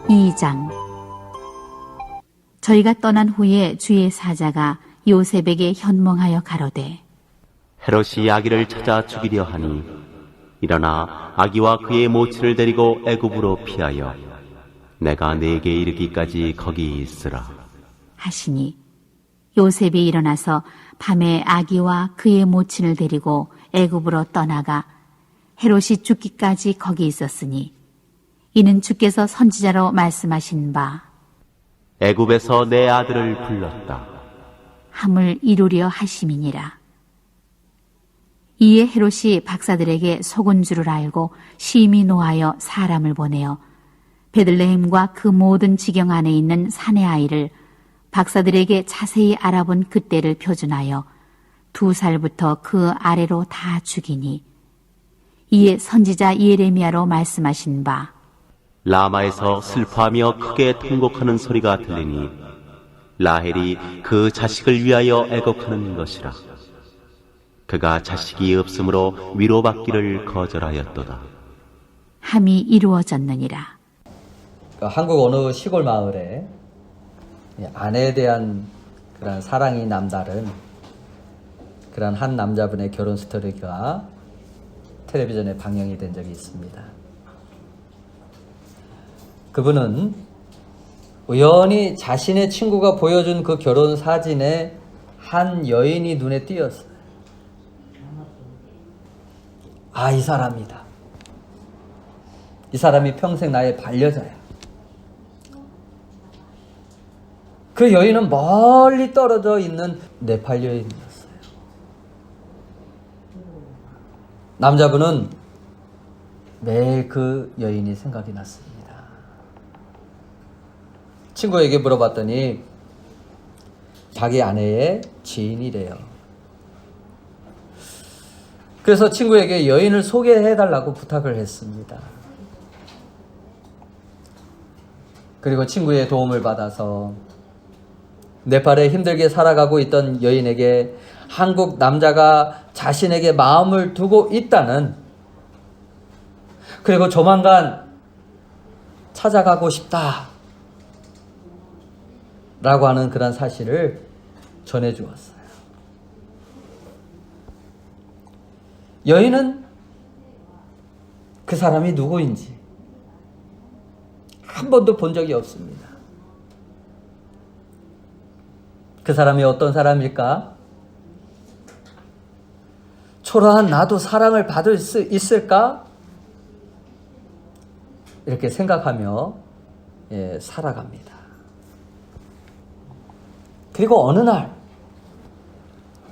2장. 저희가 떠난 후에 주의 사자가 요셉에게 현몽하여 가로되 헤롯이 아기를 찾아 죽이려 하니 일어나 아기와 그의 모친을 데리고 애굽으로 피하여 내가 네게 이르기까지 거기 있으라 하시니 요셉이 일어나서 밤에 아기와 그의 모친을 데리고 애굽으로 떠나가 헤롯이 죽기까지 거기 있었으니 이는 주께서 선지자로 말씀하신 바 애굽에서 내 아들을 불렀다 함을 이루려 하심이니라. 이에 헤롯이 박사들에게 속은 줄을 알고 심히 노하여 사람을 보내어 베들레헴과 그 모든 지경 안에 있는 산의 아이를 박사들에게 자세히 알아본 그때를 표준하여 2살부터 그 아래로 다 죽이니 이에 선지자 예레미야로 말씀하신 바 라마에서 슬퍼하며 크게 통곡하는 소리가 들리니 라헬이 그 자식을 위하여 애곡하는 것이라. 그가 자식이 없으므로 위로받기를 거절하였도다. 함이 이루어졌느니라. 한국 어느 시골 마을에 아내에 대한 그런 사랑이 남다른 그런 한 남자분의 결혼 스토리가 텔레비전에 방영이 된 적이 있습니다. 그분은 우연히 자신의 친구가 보여준 그 결혼 사진에 한 여인이 눈에 띄었어요. 아, 이 사람이다. 이 사람이 평생 나의 반려자야. 그 여인은 멀리 떨어져 있는 네팔 여인이었어요. 남자분은 매일 그 여인이 생각이 났습니다. 친구에게 물어봤더니 자기 아내의 지인이래요. 그래서 친구에게 여인을 소개해달라고 부탁을 했습니다. 그리고 친구의 도움을 받아서 네팔에 힘들게 살아가고 있던 여인에게 한국 남자가 자신에게 마음을 두고 있다는, 그리고 조만간 찾아가고 싶다 라고 하는 그런 사실을 전해주었어요. 여인은 그 사람이 누구인지 한 번도 본 적이 없습니다. 그 사람이 어떤 사람일까? 초라한 나도 사랑을 받을 수 있을까? 이렇게 생각하며 살아갑니다. 그리고 어느 날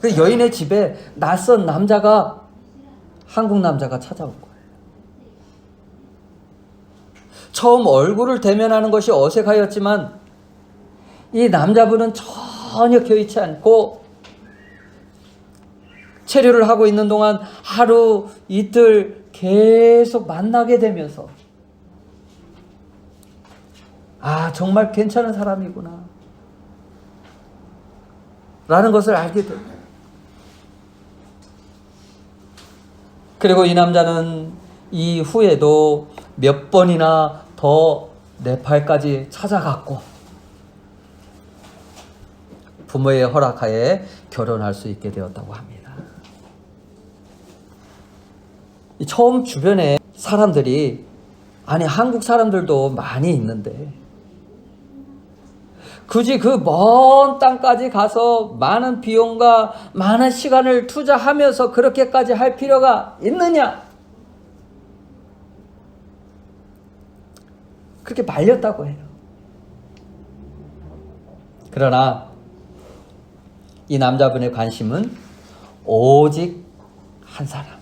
그 여인의 집에 낯선 남자가, 한국 남자가 찾아온 거예요. 처음 얼굴을 대면하는 것이 어색하였지만 이 남자분은 전혀 개의치 않고 체류를 하고 있는 동안 하루 이틀 계속 만나게 되면서 아, 정말 괜찮은 사람이구나 라는 것을 알게 됩니다. 그리고 이 남자는 이후에도 몇 번이나 더 네팔까지 찾아갔고 부모의 허락하에 결혼할 수 있게 되었다고 합니다. 처음 주변에 사람들이, 아니 한국 사람들도 많이 있는데 굳이 그 먼 땅까지 가서 많은 비용과 많은 시간을 투자하면서 그렇게까지 할 필요가 있느냐? 그렇게 말렸다고 해요. 그러나 이 남자분의 관심은 오직 한 사람,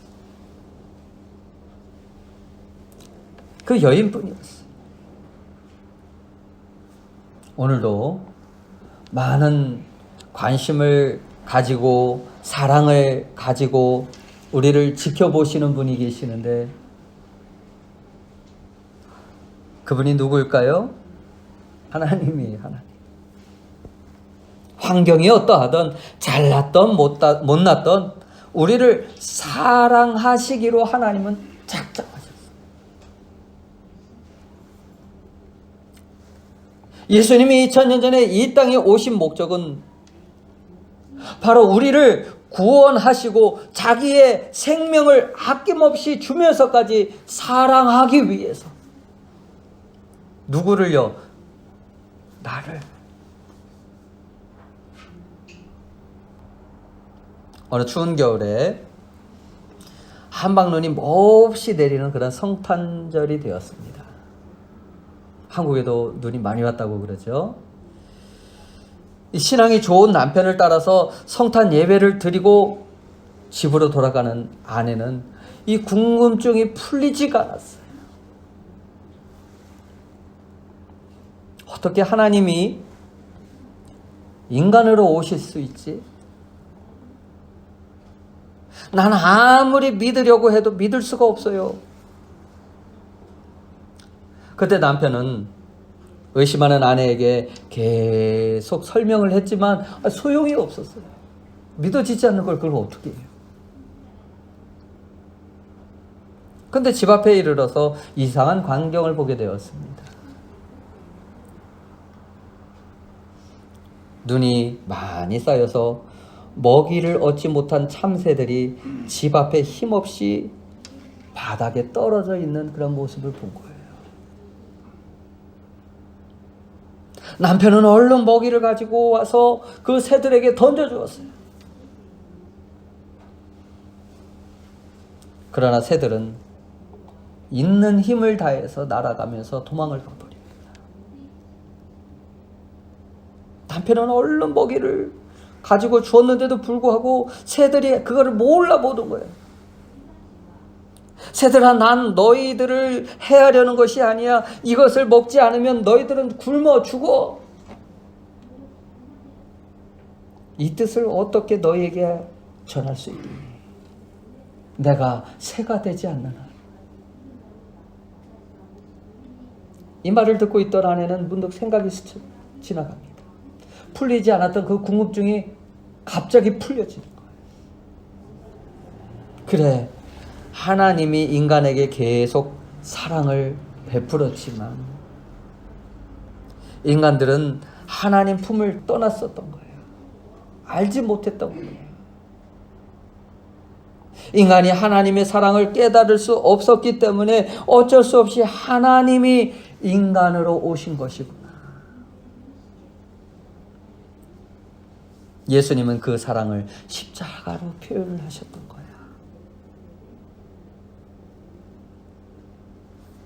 그 여인뿐이었어요. 오늘도 많은 관심을 가지고 사랑을 가지고 우리를 지켜보시는 분이 계시는데 그분이 누구일까요? 하나님이에요. 하나님. 환경이 어떠하든 잘났던 못났던 우리를 사랑하시기로 하나님은 작정하셨어요. 예수님이 2000년 전에 이 땅에 오신 목적은 바로 우리를 구원하시고 자기의 생명을 아낌없이 주면서까지 사랑하기 위해서. 누구를요? 나를. 어느 추운 겨울에 한방눈이 몹시 내리는 그런 성탄절이 되었습니다. 한국에도 눈이 많이 왔다고 그러죠. 신앙이 좋은 남편을 따라서 성탄 예배를 드리고 집으로 돌아가는 아내는 이 궁금증이 풀리지가 않았어요. 어떻게 하나님이 인간으로 오실 수 있지? 난 아무리 믿으려고 해도 믿을 수가 없어요. 그때 남편은 의심하는 아내에게 계속 설명을 했지만 소용이 없었어요. 믿어지지 않는 걸 그걸 어떻게 해요? 근데 집 앞에 이르러서 이상한 광경을 보게 되었습니다. 눈이 많이 쌓여서 먹이를 얻지 못한 참새들이 집 앞에 힘없이 바닥에 떨어져 있는 그런 모습을 본 거예요. 남편은 얼른 먹이를 가지고 와서 그 새들에게 던져주었어요. 그러나 새들은 있는 힘을 다해서 날아가면서 도망을 가버립니다. 남편은 얼른 먹이를 가지고 주었는데도 불구하고 새들이 그거를 몰라보던 거예요. 새들아, 난 너희들을 해하려는 것이 아니야. 이것을 먹지 않으면 너희들은 굶어 죽어. 이 뜻을 어떻게 너희에게 전할 수 있니? 내가 새가 되지 않는 한. 이 말을 듣고 있던 아내는 문득 생각이 스쳐 지나갑니다. 풀리지 않았던 그 궁금증이 갑자기 풀려지는 거예요. 그래, 하나님이 인간에게 계속 사랑을 베풀었지만 인간들은 하나님 품을 떠났었던 거예요. 알지 못했던 거예요. 인간이 하나님의 사랑을 깨달을 수 없었기 때문에 어쩔 수 없이 하나님이 인간으로 오신 것이구나. 예수님은 그 사랑을 십자가로 표현을 하셨던 거야.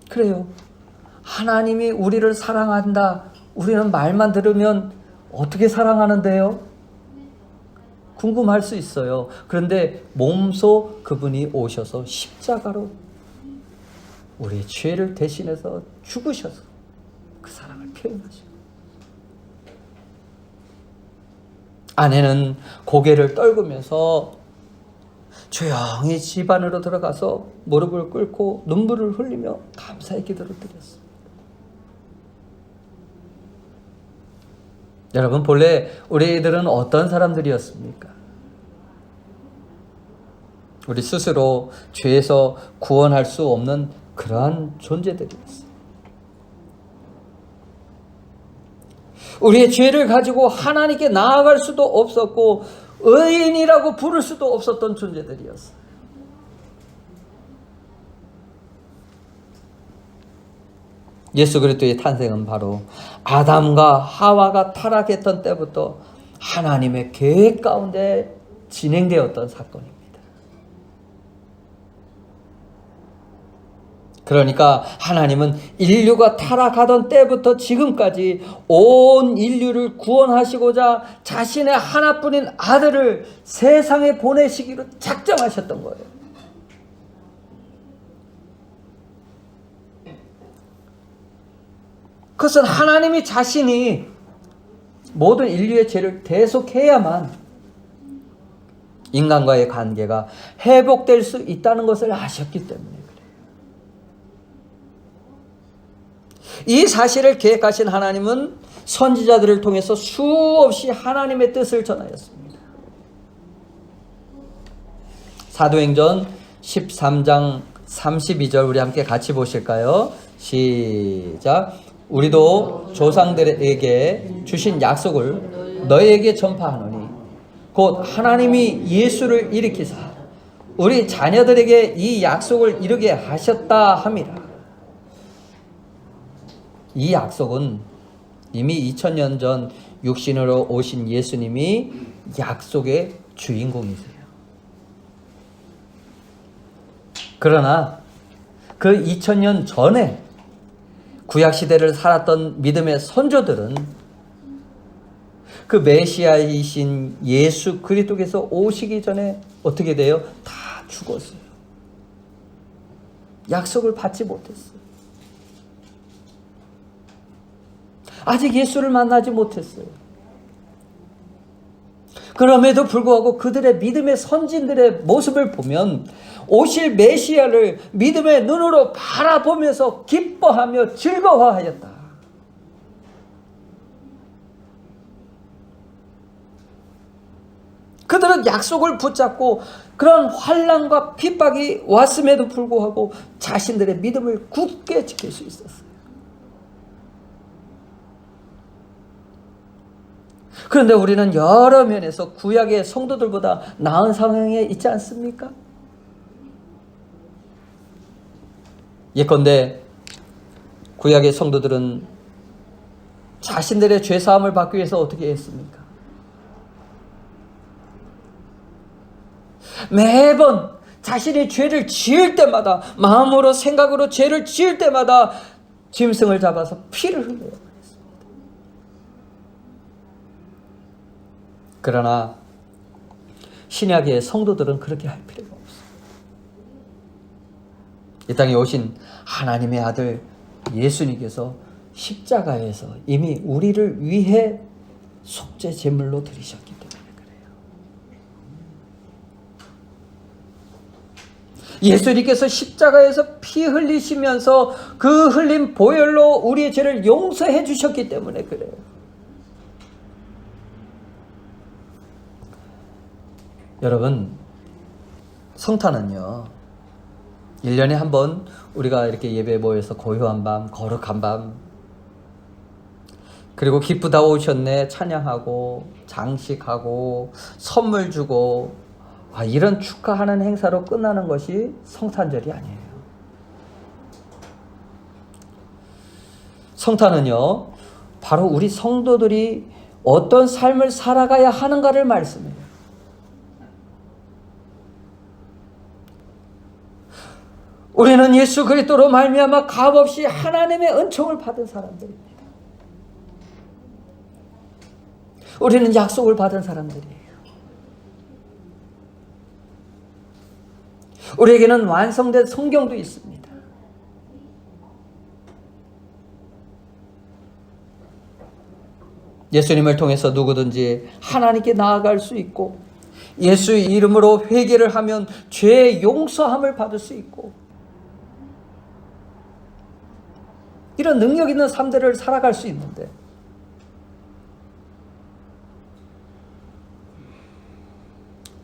그래요. 하나님이 우리를 사랑한다. 우리는 말만 들으면 어떻게 사랑하는데요? 궁금할 수 있어요. 그런데 몸소 그분이 오셔서 십자가로 우리의 죄를 대신해서 죽으셔서 그 사랑을 표현하셔요. 아내는 고개를 떨구면서 조용히 집 안으로 들어가서 무릎을 꿇고 눈물을 흘리며 감사의 기도를 드렸습니다. 여러분, 본래 우리들은 어떤 사람들이었습니까? 우리 스스로 죄에서 구원할 수 없는 그러한 존재들이었어요. 우리의 죄를 가지고 하나님께 나아갈 수도 없었고 의인이라고 부를 수도 없었던 존재들이었어요. 예수 그리스도의 탄생은 바로 아담과 하와가 타락했던 때부터 하나님의 계획 가운데 진행되었던 사건입니다. 그러니까 하나님은 인류가 타락하던 때부터 지금까지 온 인류를 구원하시고자 자신의 하나뿐인 아들을 세상에 보내시기로 작정하셨던 거예요. 그것은 하나님이 자신이 모든 인류의 죄를 대속해야만 인간과의 관계가 회복될 수 있다는 것을 아셨기 때문에 이 사실을 계획하신 하나님은 선지자들을 통해서 수없이 하나님의 뜻을 전하였습니다. 사도행전 13장 32절 우리 함께 같이 보실까요? 시작. 우리도 조상들에게 주신 약속을 너희에게 전파하노니 곧 하나님이 예수를 일으키사 우리 자녀들에게 이 약속을 이루게 하셨다 함이라. 이 약속은 이미 2000년 전 육신으로 오신 예수님이 약속의 주인공이세요. 그러나 그 2000년 전에 구약시대를 살았던 믿음의 선조들은 그 메시아이신 예수 그리스도께서 오시기 전에 어떻게 돼요? 다 죽었어요. 약속을 받지 못했어요. 아직 예수를 만나지 못했어요. 그럼에도 불구하고 그들의 믿음의 선진들의 모습을 보면 오실 메시아를 믿음의 눈으로 바라보면서 기뻐하며 즐거워하였다. 그들은 약속을 붙잡고 그런 환난과 핍박이 왔음에도 불구하고 자신들의 믿음을 굳게 지킬 수 있었어요. 그런데 우리는 여러 면에서 구약의 성도들보다 나은 상황에 있지 않습니까? 예컨대 구약의 성도들은 자신들의 죄사함을 받기 위해서 어떻게 했습니까? 매번 자신이 죄를 지을 때마다, 마음으로 생각으로 죄를 지을 때마다 짐승을 잡아서 피를 흘려요. 그러나 신약의 성도들은 그렇게 할 필요가 없어요. 이 땅에 오신 하나님의 아들 예수님께서 십자가에서 이미 우리를 위해 속죄 제물로 드리셨기 때문에 그래요. 예수님께서 십자가에서 피 흘리시면서 그 흘린 보혈로 우리의 죄를 용서해 주셨기 때문에 그래요. 여러분, 성탄은요 1년에 한 번 우리가 이렇게 예배에 모여서 고요한 밤, 거룩한 밤, 그리고 기쁘다 오셨네 찬양하고 장식하고 선물 주고 이런 축하하는 행사로 끝나는 것이 성탄절이 아니에요. 성탄은요 바로 우리 성도들이 어떤 삶을 살아가야 하는가를 말씀해요. 우리는 예수 그리스도로 말미암아 값없이 하나님의 은총을 받은 사람들입니다. 우리는 약속을 받은 사람들이에요. 우리에게는 완성된 성경도 있습니다. 예수님을 통해서 누구든지 하나님께 나아갈 수 있고 예수의 이름으로 회개를 하면 죄의 용서함을 받을 수 있고 이런 능력 있는 삶들을 살아갈 수 있는데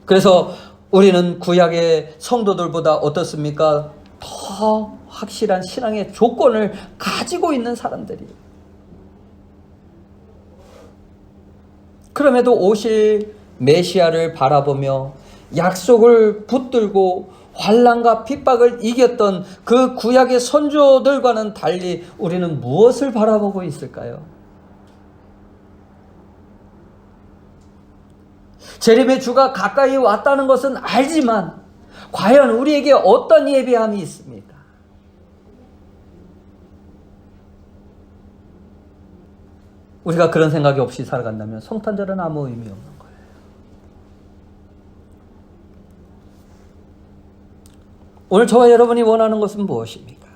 그래서 우리는 구약의 성도들보다 어떻습니까? 더 확실한 신앙의 조건을 가지고 있는 사람들이에요. 그럼에도 오실 메시아를 바라보며 약속을 붙들고 환난과 핍박을 이겼던 그 구약의 선조들과는 달리 우리는 무엇을 바라보고 있을까요? 재림의 주가 가까이 왔다는 것은 알지만 과연 우리에게 어떤 예비함이 있습니까? 우리가 그런 생각이 없이 살아간다면 성탄절은 아무 의미 없는 거예요. 오늘 저와 여러분이 원하는 것은 무엇입니까?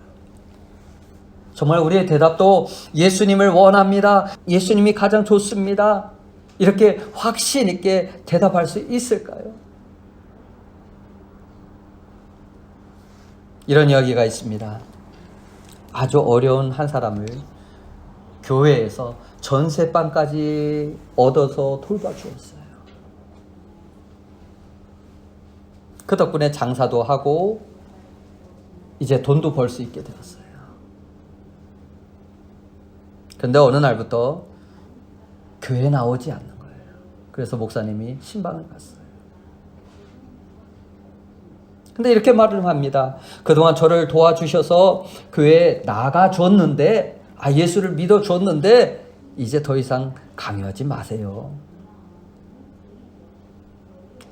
정말 우리의 대답도 예수님을 원합니다. 예수님이 가장 좋습니다. 이렇게 확신 있게 대답할 수 있을까요? 이런 이야기가 있습니다. 아주 어려운 한 사람을 교회에서 전세방까지 얻어서 돌봐주었어요. 그 덕분에 장사도 하고 이제 돈도 벌 수 있게 되었어요. 근데 어느 날부터 교회에 나오지 않는 거예요. 그래서 목사님이 신방을 갔어요. 근데 이렇게 말을 합니다. 그동안 저를 도와주셔서 교회에 나가줬는데, 예수를 믿어줬는데 이제 더 이상 강요하지 마세요.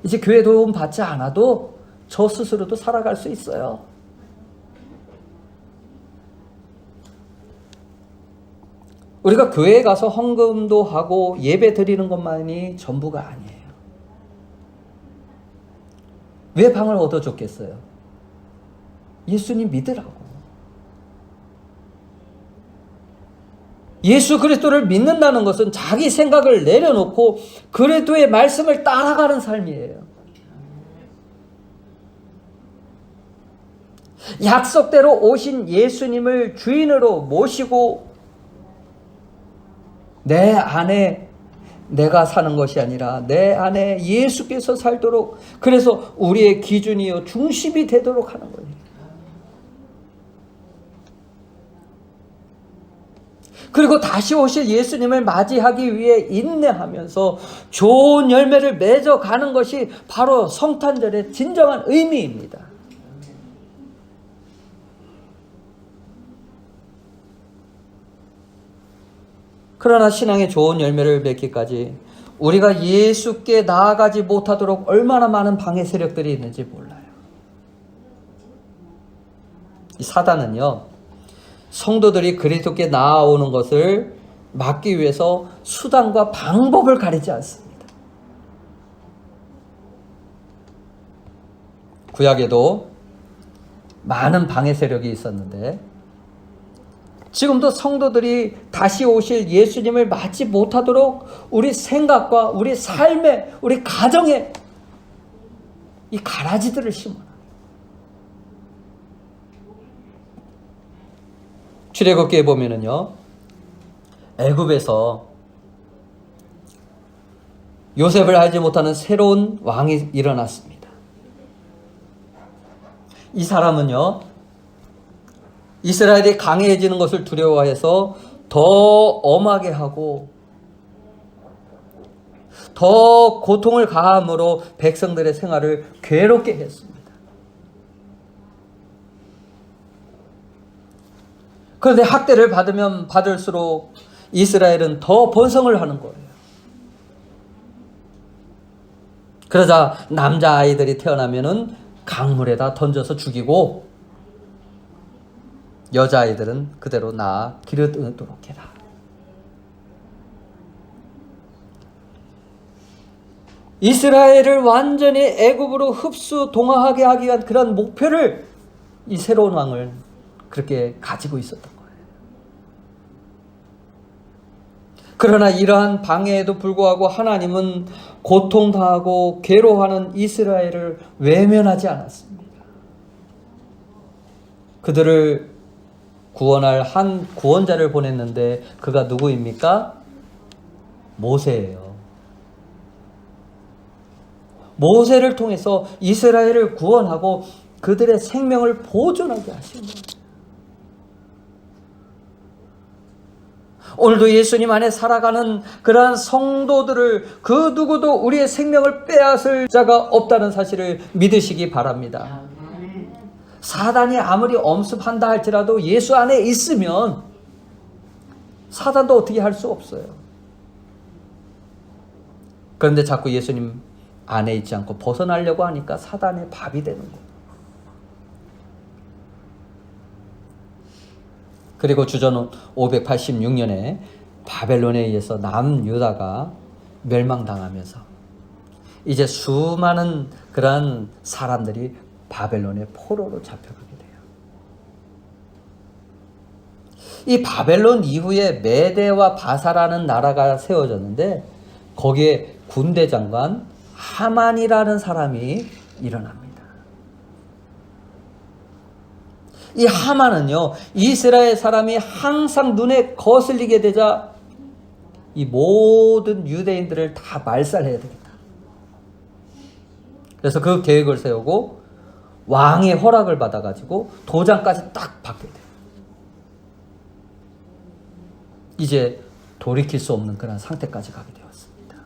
이제 교회 도움 받지 않아도 저 스스로도 살아갈 수 있어요. 우리가 교회에 가서 헌금도 하고 예배 드리는 것만이 전부가 아니에요. 왜 방을 얻어줬겠어요? 예수님 믿으라고. 예수 그리스도를 믿는다는 것은 자기 생각을 내려놓고 그리스도의 말씀을 따라가는 삶이에요. 약속대로 오신 예수님을 주인으로 모시고 내 안에 내가 사는 것이 아니라 내 안에 예수께서 살도록, 그래서 우리의 기준이요 중심이 되도록 하는 거예요. 그리고 다시 오실 예수님을 맞이하기 위해 인내하면서 좋은 열매를 맺어가는 것이 바로 성탄절의 진정한 의미입니다. 그러나 신앙의 좋은 열매를 맺기까지 우리가 예수께 나아가지 못하도록 얼마나 많은 방해 세력들이 있는지 몰라요. 이 사단은요, 성도들이 그리스도께 나아오는 것을 막기 위해서 수단과 방법을 가리지 않습니다. 구약에도 많은 방해 세력이 있었는데 지금도 성도들이 다시 오실 예수님을 맞지 못하도록 우리 생각과 우리 삶에, 우리 가정에 이 가라지들을 심어놔요. 출애굽기에 보면은요, 애굽에서 요셉을 알지 못하는 새로운 왕이 일어났습니다. 이 사람은요, 이스라엘이 강해지는 것을 두려워해서 더 엄하게 하고 더 고통을 가함으로 백성들의 생활을 괴롭게 했습니다. 그런데 학대를 받으면 받을수록 이스라엘은 더 번성을 하는 거예요. 그러자 남자아이들이 태어나면은 강물에다 던져서 죽이고 여자아이들은 그대로 낳아 기르도록 해라. 이스라엘을 완전히 애굽으로 흡수 동화하게 하기 위한 그런 목표를 이 새로운 왕을 그렇게 가지고 있었던 거예요. 그러나 이러한 방해에도 불구하고 하나님은 고통당하고 괴로워하는 이스라엘을 외면하지 않았습니다. 그들을 구원할 한 구원자를 보냈는데 그가 누구입니까? 모세예요. 모세를 통해서 이스라엘을 구원하고 그들의 생명을 보존하게 하신 거예요. 오늘도 예수님 안에 살아가는 그러한 성도들을 그 누구도 우리의 생명을 빼앗을 자가 없다는 사실을 믿으시기 바랍니다. 사단이 아무리 엄습한다 할지라도 예수 안에 있으면 사단도 어떻게 할 수 없어요. 그런데 자꾸 예수님 안에 있지 않고 벗어나려고 하니까 사단의 밥이 되는 거예요. 그리고 주전 586년에 바벨론에 의해서 남유다가 멸망당하면서 이제 수많은 그런 사람들이 바벨론의 포로로 잡혀가게 돼요. 이 바벨론 이후에 메대와 바사라는 나라가 세워졌는데 거기에 군대 장관 하만이라는 사람이 일어납니다. 이 하만은요, 이스라엘 사람이 항상 눈에 거슬리게 되자 이 모든 유대인들을 다 말살해야 되겠다. 그래서 그 계획을 세우고 왕의 허락을 받아가지고 도장까지 딱 받게 돼요. 이제 돌이킬 수 없는 그런 상태까지 가게 되었습니다.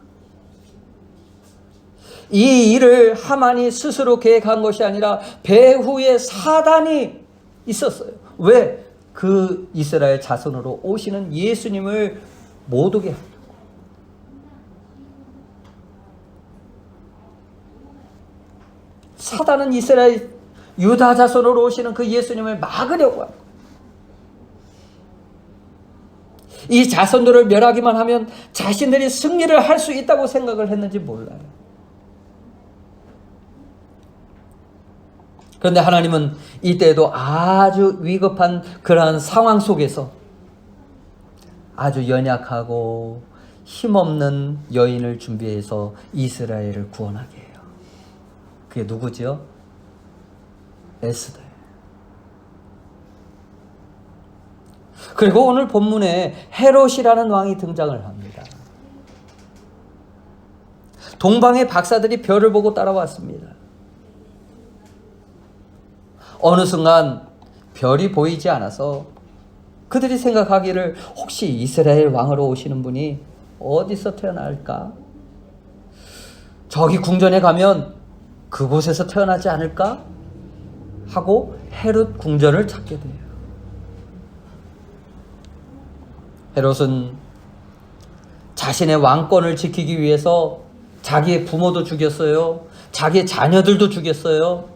이 일을 하만이 스스로 계획한 것이 아니라 배후에 사단이 있었어요. 왜? 그 이스라엘 자손으로 오시는 예수님을 못 오게 하려고. 사단은 이스라엘 유다 자손으로 오시는 그 예수님을 막으려고 하고, 이 자손들을 멸하기만 하면 자신들이 승리를 할 수 있다고 생각을 했는지 몰라요. 그런데 하나님은 이때에도 아주 위급한 그러한 상황 속에서 아주 연약하고 힘없는 여인을 준비해서 이스라엘을 구원하게 해요. 그게 누구지요? 에스더예요. 그리고 오늘 본문에 헤롯이라는 왕이 등장을 합니다. 동방의 박사들이 별을 보고 따라왔습니다. 어느 순간 별이 보이지 않아서 그들이 생각하기를 혹시 이스라엘 왕으로 오시는 분이 어디서 태어날까? 저기 궁전에 가면 그곳에서 태어나지 않을까? 하고 헤롯 궁전을 찾게 돼요. 헤롯은 자신의 왕권을 지키기 위해서 자기의 부모도 죽였어요. 자기의 자녀들도 죽였어요.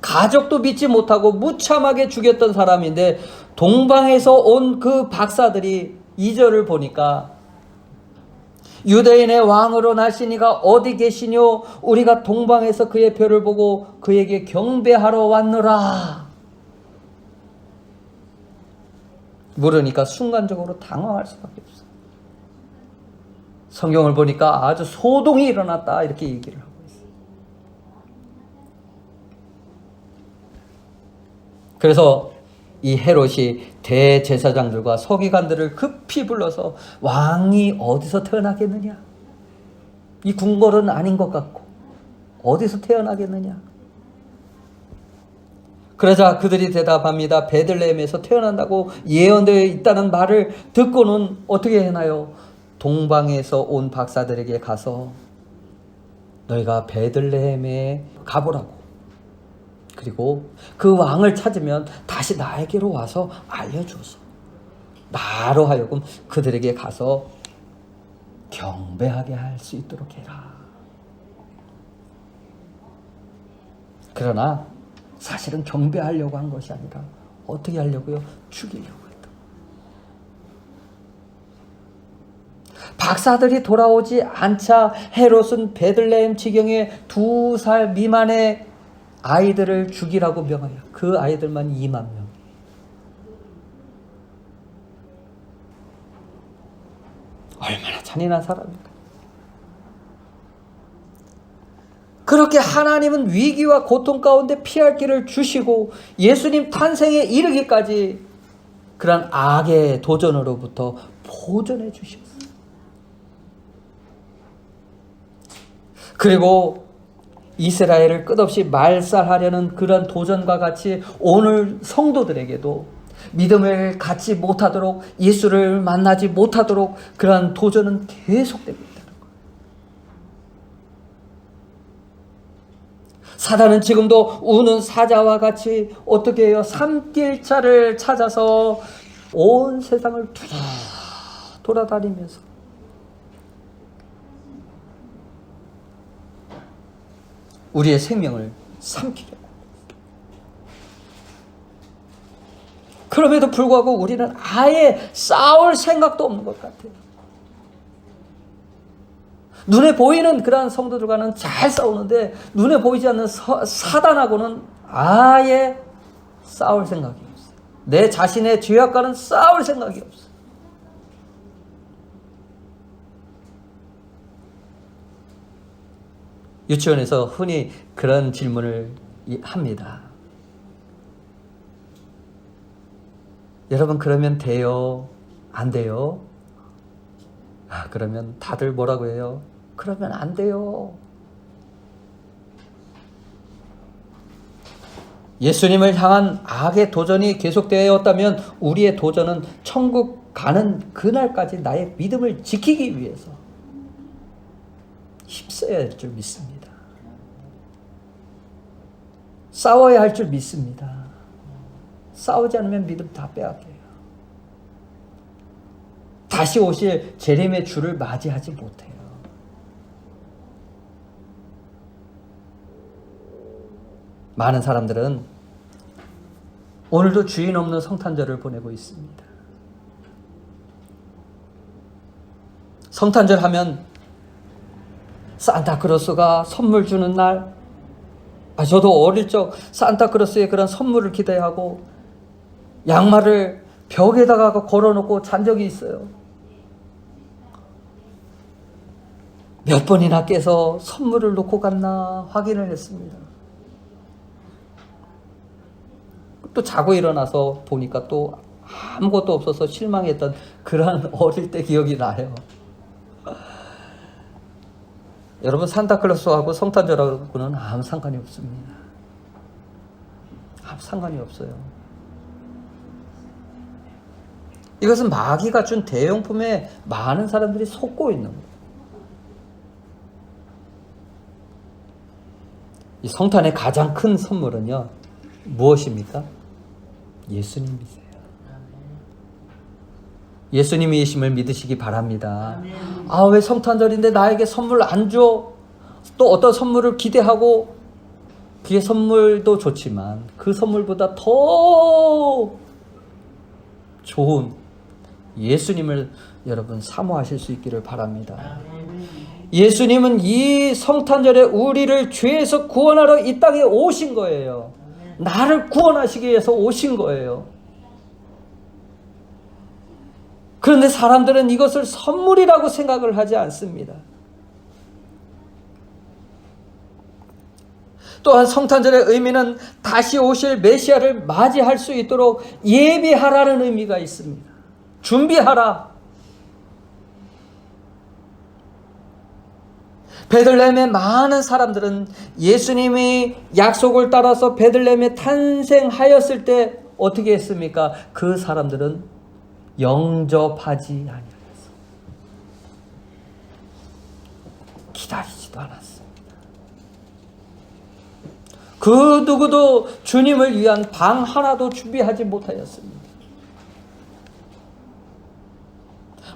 가족도 믿지 못하고 무참하게 죽였던 사람인데, 동방에서 온 그 박사들이 2절을 보니까 유대인의 왕으로 나시니가 어디 계시뇨? 우리가 동방에서 그의 별을 보고 그에게 경배하러 왔노라. 물으니까 순간적으로 당황할 수밖에 없어요. 성경을 보니까 아주 소동이 일어났다 이렇게 얘기를 하고 있어요. 그래서 이 헤롯이 대제사장들과 서기관들을 급히 불러서 왕이 어디서 태어나겠느냐? 이 궁궐은 아닌 것 같고 어디서 태어나겠느냐? 그러자 그들이 대답합니다. 베들레헴에서 태어난다고 예언되어 있다는 말을 듣고는 어떻게 해나요? 동방에서 온 박사들에게 가서 너희가 베들레헴에 가보라고, 그리고 그 왕을 찾으면 다시 나에게로 와서 알려줘서 나로 하여금 그들에게 가서 경배하게 할 수 있도록 해라. 그러나 사실은 경배하려고 한 것이 아니라 어떻게 하려고요? 죽이려고 했다. 박사들이 돌아오지 않자 헤롯은 베들레헴 지경의 2살 미만의 아이들을 죽이라고 명하여 그 아이들만 2만 명. 얼마나 잔인한 사람입니까? 그렇게 하나님은 위기와 고통 가운데 피할 길을 주시고 예수님 탄생에 이르기까지 그런 악의 도전으로부터 보존해 주셨어요. 그리고 이스라엘을 끝없이 말살하려는 그런 도전과 같이 오늘 성도들에게도 믿음을 갖지 못하도록, 예수를 만나지 못하도록 그러한 도전은 계속되고 있다는 거예요. 사단은 지금도 우는 사자와 같이 어떻게 해요? 산길차를 찾아서 온 세상을 돌아다니면서 우리의 생명을 삼키려고. 그럼에도 불구하고 우리는 아예 싸울 생각도 없는 것 같아요. 눈에 보이는 그러한 성도들과는 잘 싸우는데 눈에 보이지 않는 사단하고는 아예 싸울 생각이 없어요. 내 자신의 죄악과는 싸울 생각이 없어요. 유치원에서 흔히 그런 질문을 합니다. 여러분, 그러면 돼요? 안 돼요? 그러면 다들 뭐라고 해요? 그러면 안 돼요. 예수님을 향한 악의 도전이 계속되었다면 우리의 도전은 천국 가는 그날까지 나의 믿음을 지키기 위해서 힘써야 할 줄 믿습니다. 싸워야 할 줄 믿습니다. 싸우지 않으면 믿음 다 빼앗겨요. 다시 오실 재림의 주를 맞이하지 못해요. 많은 사람들은 오늘도 주인 없는 성탄절을 보내고 있습니다. 성탄절 하면 산타크로스가 선물 주는 날, 저도 어릴 적 산타크로스의 그런 선물을 기대하고 양말을 벽에다가 걸어놓고 잔 적이 있어요. 몇 번이나 깨서 선물을 놓고 갔나 확인을 했습니다. 또 자고 일어나서 보니까 또 아무것도 없어서 실망했던 그런 어릴 때 기억이 나요. 여러분, 산타클로스하고 성탄절하고는 아무 상관이 없습니다. 아무 상관이 없어요. 이것은 마귀가 준 대용품에 많은 사람들이 속고 있는 거예요. 이 성탄의 가장 큰 선물은요, 무엇입니까? 예수님이세요. 예수님이심을 믿으시기 바랍니다. 왜 성탄절인데 나에게 선물 안 줘? 또 어떤 선물을 기대하고, 그의 선물도 좋지만 그 선물보다 더 좋은 예수님을 여러분 사모하실 수 있기를 바랍니다. 예수님은 이 성탄절에 우리를 죄에서 구원하러 이 땅에 오신 거예요. 나를 구원하시기 위해서 오신 거예요. 그런데 사람들은 이것을 선물이라고 생각을 하지 않습니다. 또한 성탄절의 의미는 다시 오실 메시아를 맞이할 수 있도록 예비하라는 의미가 있습니다. 준비하라. 베들레헴의 많은 사람들은 예수님이 약속을 따라서 베들레헴에 탄생하였을 때 어떻게 했습니까? 그 사람들은 영접하지 아니하였어. 기다리지도 않았습니다. 그 누구도 주님을 위한 방 하나도 준비하지 못하였습니다.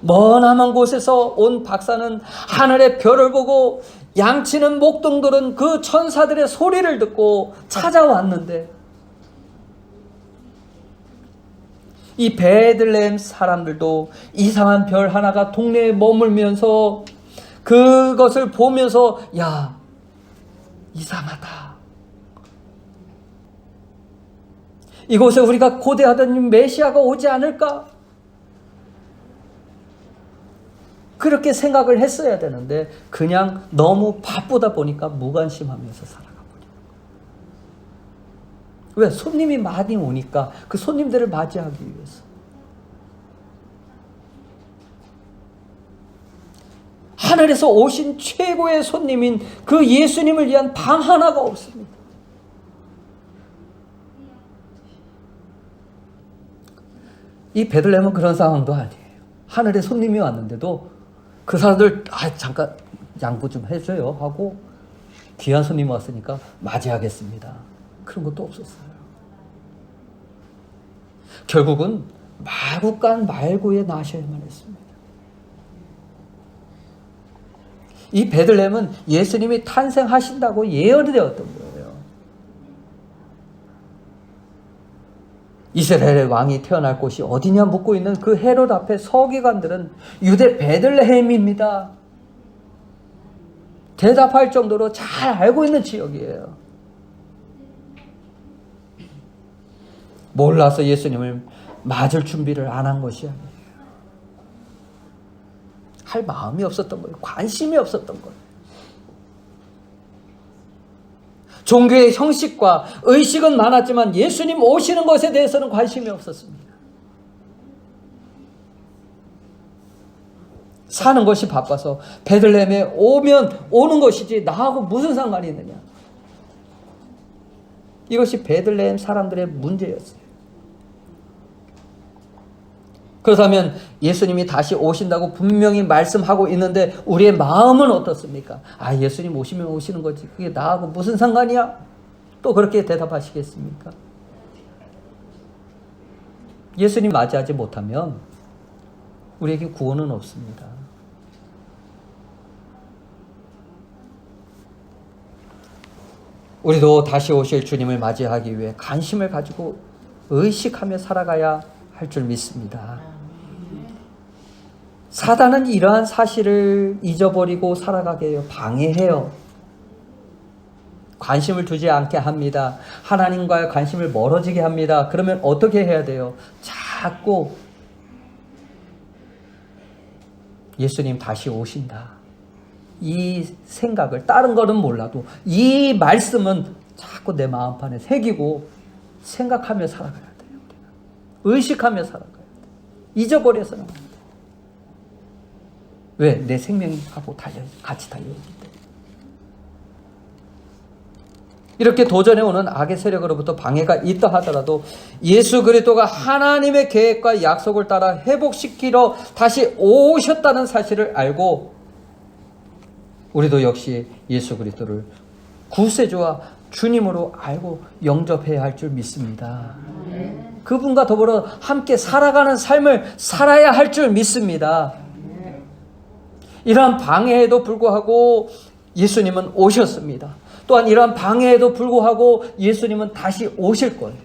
머나먼 곳에서 온 박사는 하늘의 별을 보고 양치는 목동들은 그 천사들의 소리를 듣고 찾아왔는데, 이 베들레헴 사람들도 이상한 별 하나가 동네에 머물면서 그것을 보면서 야, 이상하다. 이곳에 우리가 고대하던 메시아가 오지 않을까? 그렇게 생각을 했어야 되는데 그냥 너무 바쁘다 보니까 무관심하면서 살아가 버려요. 왜? 손님이 많이 오니까 그 손님들을 맞이하기 위해서. 하늘에서 오신 최고의 손님인 그 예수님을 위한 방 하나가 없습니다. 이 베들레헴은 그런 상황도 아니에요. 하늘에 손님이 왔는데도 그 사람들 잠깐 양보 좀 해줘요 하고 귀한 손님 왔으니까 맞이하겠습니다. 그런 것도 없었어요. 결국은 마구간 말고에 나셔야만 했습니다. 이 베들레헴은 예수님이 탄생하신다고 예언이 되었던 거예요. 이스라엘의 왕이 태어날 곳이 어디냐 묻고 있는 그 헤롯 앞에 서기관들은 유대 베들레헴입니다. 대답할 정도로 잘 알고 있는 지역이에요. 몰라서 예수님을 맞을 준비를 안 한 것이 아니에요. 할 마음이 없었던 거예요. 관심이 없었던 거예요. 종교의 형식과 의식은 많았지만 예수님 오시는 것에 대해서는 관심이 없었습니다. 사는 것이 바빠서 베들레헴에 오면 오는 것이지 나하고 무슨 상관이 있느냐. 이것이 베들레헴 사람들의 문제였어요. 그렇다면 예수님이 다시 오신다고 분명히 말씀하고 있는데 우리의 마음은 어떻습니까? 아, 예수님 오시면 오시는 거지. 그게 나하고 무슨 상관이야? 또 그렇게 대답하시겠습니까? 예수님 맞이하지 못하면 우리에게 구원은 없습니다. 우리도 다시 오실 주님을 맞이하기 위해 관심을 가지고 의식하며 살아가야 할 줄 믿습니다. 사단은 이러한 사실을 잊어버리고 살아가게 해요. 방해해요. 관심을 두지 않게 합니다. 하나님과의 관심을 멀어지게 합니다. 그러면 어떻게 해야 돼요? 자꾸 예수님 다시 오신다, 이 생각을, 다른 거는 몰라도 이 말씀은 자꾸 내 마음판에 새기고 생각하며 살아가야 돼요. 의식하며 살아가야 돼요. 잊어버려서는 안 돼요. 왜? 내 생명하고 같이 달려있기 때문에. 이렇게 도전해 오는 악의 세력으로부터 방해가 있다 하더라도 예수 그리스도가 하나님의 계획과 약속을 따라 회복시키러 다시 오셨다는 사실을 알고 우리도 역시 예수 그리스도를 구세주와 주님으로 알고 영접해야 할 줄 믿습니다. 그분과 더불어 함께 살아가는 삶을 살아야 할 줄 믿습니다. 이러한 방해에도 불구하고 예수님은 오셨습니다. 또한 이러한 방해에도 불구하고 예수님은 다시 오실 거예요.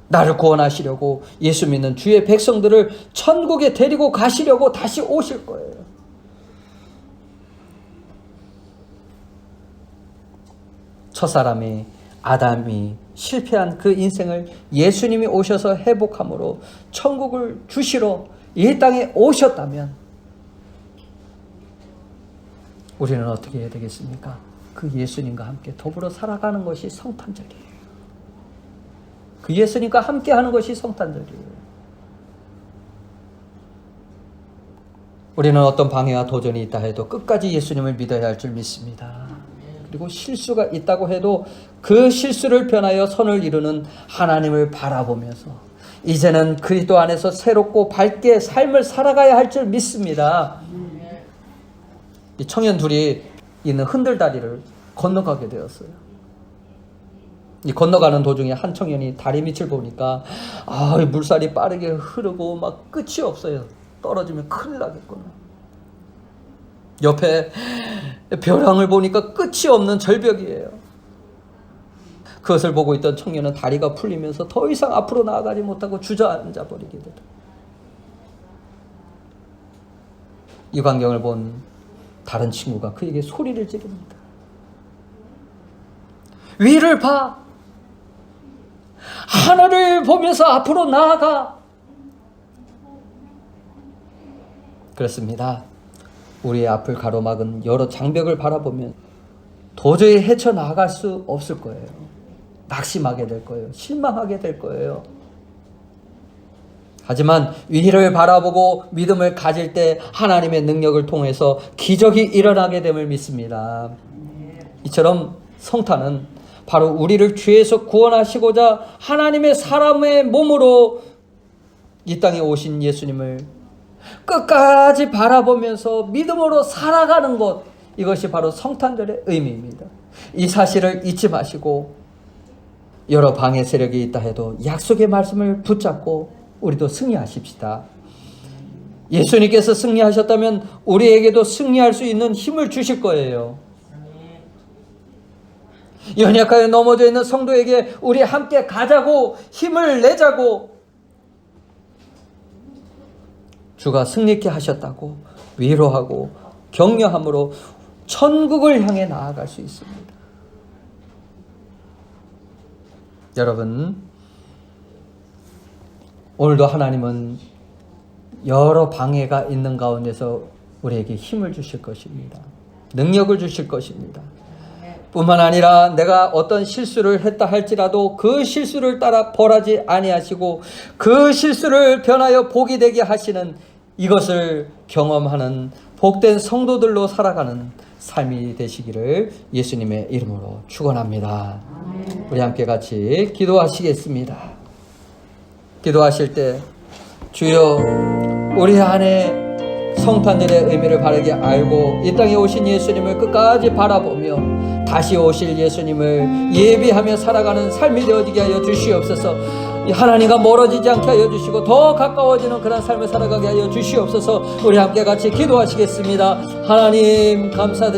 나를 구원하시려고 예수 믿는 주의 백성들을 천국에 데리고 가시려고 다시 오실 거예요. 첫사람이 아담이 실패한 그 인생을 예수님이 오셔서 회복함으로 천국을 주시러 이 땅에 오셨다면 우리는 어떻게 해야 되겠습니까? 그 예수님과 함께 더불어 살아가는 것이 성탄절이에요. 그 예수님과 함께 하는 것이 성탄절이에요. 우리는 어떤 방해와 도전이 있다 해도 끝까지 예수님을 믿어야 할 줄 믿습니다. 그리고 실수가 있다고 해도 그 실수를 변하여 선을 이루는 하나님을 바라보면서 이제는 그리스도 안에서 새롭고 밝게 삶을 살아가야 할 줄 믿습니다. 이 청년 둘이 있는 흔들다리를 건너가게 되었어요. 이 건너가는 도중에 한 청년이 다리 밑을 보니까 물살이 빠르게 흐르고 막 끝이 없어요. 떨어지면 큰일 나겠구나. 옆에 벼랑을 보니까 끝이 없는 절벽이에요. 그것을 보고 있던 청년은 다리가 풀리면서 더 이상 앞으로 나아가지 못하고 주저앉아 버리게 되다. 이 광경을 본 다른 친구가 그에게 소리를 지릅니다. 위를 봐! 하늘을 보면서 앞으로 나아가! 그렇습니다. 우리의 앞을 가로막은 여러 장벽을 바라보면 도저히 헤쳐나갈 수 없을 거예요. 낙심하게 될 거예요. 실망하게 될 거예요. 하지만 위를 바라보고 믿음을 가질 때 하나님의 능력을 통해서 기적이 일어나게 됨을 믿습니다. 이처럼 성탄은 바로 우리를 죄에서 구원하시고자 하나님의 사람의 몸으로 이 땅에 오신 예수님을 끝까지 바라보면서 믿음으로 살아가는 것, 이것이 바로 성탄절의 의미입니다. 이 사실을 잊지 마시고 여러 방해 세력이 있다 해도 약속의 말씀을 붙잡고 우리도 승리하십시다. 예수님께서 승리하셨다면 우리에게도 승리할 수 있는 힘을 주실 거예요. 연약하게 넘어져 있는 성도에게 우리 함께 가자고, 힘을 내자고, 주가 승리케 하셨다고 위로하고 격려함으로 천국을 향해 나아갈 수 있습니다. 여러분, 오늘도 하나님은 여러 방해가 있는 가운데서 우리에게 힘을 주실 것입니다. 능력을 주실 것입니다. 뿐만 아니라 내가 어떤 실수를 했다 할지라도 그 실수를 따라 벌하지 아니하시고 그 실수를 변하여 복이 되게 하시는, 이것을 경험하는 복된 성도들로 살아가는 삶이 되시기를 예수님의 이름으로 축원합니다. 우리 함께 같이 기도하시겠습니다. 기도하실 때 주여 우리 안에 성탄절의 의미를 바르게 알고 이 땅에 오신 예수님을 끝까지 바라보며 다시 오실 예수님을 예비하며 살아가는 삶이 되어지게 하여 주시옵소서. 하나님과 멀어지지 않게 하여 주시고 더 가까워지는 그런 삶을 살아가게 하여 주시옵소서. 우리 함께 같이 기도하시겠습니다. 하나님 감사드립니다.